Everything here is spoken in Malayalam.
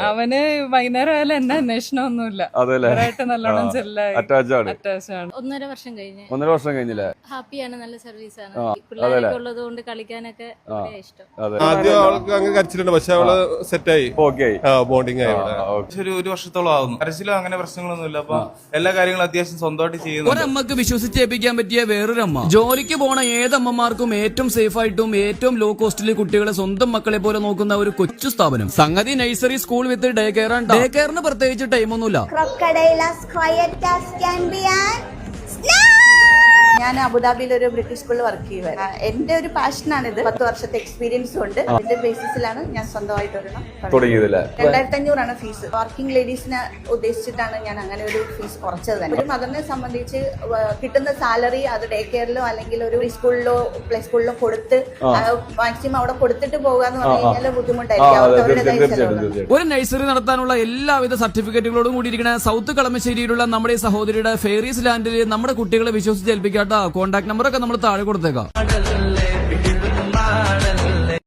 അവന് വൈകുന്നേരം ആയാലും എന്നെ അന്വേഷണം ഒന്നുമില്ല. അവരായിട്ട് നല്ലോണം അറ്റാച്ച് ആണ്. 1.5 വർഷം കഴിഞ്ഞ്. 1.5 വർഷം കഴിഞ്ഞില്ലേ? ഹാപ്പിയാണ്, നല്ല സർവീസ് ആണ്. പിള്ളേരൊക്കെ ഉള്ളത് കൊണ്ട് കളിക്കാനൊക്കെ ഇഷ്ടം. ആദ്യം അവൾക്ക് അങ്ങ് കരച്ചിലുണ്ട്, പക്ഷെ അവള് സെറ്റായി, ബോണ്ടിങ് ആയി. ഒരു വർഷത്തോളം ആകുന്നു. കരച്ചിലോ അങ്ങനെ പ്രശ്നങ്ങളൊന്നുമില്ല. അപ്പൊ എല്ലാ കാര്യങ്ങളും അത്യാവശ്യം സ്വന്തമായിട്ട് ചെയ്യുന്നു. ഒരമ്മക്ക് വിശ്വസിച്ചേൽപ്പിക്കാൻ പറ്റിയ വേറൊരമ്മ. ജോലിക്ക് പോണ ഏതമ്മമാർക്കും ഏറ്റവും സേഫ് ആയിട്ടും ഏറ്റവും ലോ കോസ്റ്റിൽ കുട്ടികളെ സ്വന്തം മക്കളെ പോലെ നോക്കുന്ന ഒരു കൊച്ചു സ്ഥാപനം. സംഗതി നഴ്സറി സ്കൂൾ വിത്ത് ഡേ കെയർ ആണ്. ഡേ കെയറിന് പ്രത്യേകിച്ച് ടൈമൊന്നുമില്ല. ഞാൻ അബുദാബിയിൽ ഒരു ബ്രിട്ടീഷ് സ്കൂളിൽ വർക്ക് ചെയ്യുക. എന്റെ ഒരു പാഷനാണിത്. 10 വർഷത്തെ എക്സ്പീരിയൻസും ഉണ്ട്. അതിന്റെ ബേസിസിലാണ് ഞാൻ സ്വന്തമായിട്ട് ഒരെണ്ണം തുടങ്ങിയത്. 2500 ഫീസ്. വർക്കിംഗ് ലേഡീസിനെ ഉദ്ദേശിച്ചിട്ടാണ് ഞാൻ അങ്ങനെ ഒരു ഫീസ് കുറച്ചത് തന്നെ. ഒരു മദറിനെ സംബന്ധിച്ച് കിട്ടുന്ന സാലറി അത് ഡേ കെയറിലോ അല്ലെങ്കിൽ ഒരു സ്കൂളിലോ പ്ലേ സ്കൂളിലോ കൊടുത്ത് മാക്സിമം അവിടെ കൊടുത്തിട്ട് പോകാന്ന് പറഞ്ഞു കഴിഞ്ഞാൽ ബുദ്ധിമുട്ടായിരിക്കും. അവർക്ക് അവരുടേതായ ചെലവുണ്ട്. ഒരു നഴ്സറി നടത്താനുള്ള എല്ലാവിധ സർട്ടിഫിക്കറ്റുകളോടും കൂടിയിരിക്കുന്ന സൗത്ത് കളമശ്ശേരിയിലുള്ള നമ്മുടെ സഹോദരിയുടെ ഫെയറീസ് ലാൻഡിൽ നമ്മുടെ കുട്ടികളെ വിശ്വസിച്ച് ഏൽപ്പിക്കാത്ത കോൺടാക്ട് നമ്പറൊക്കെ നമ്മൾ താഴെ കൊടുത്തേക്കാം.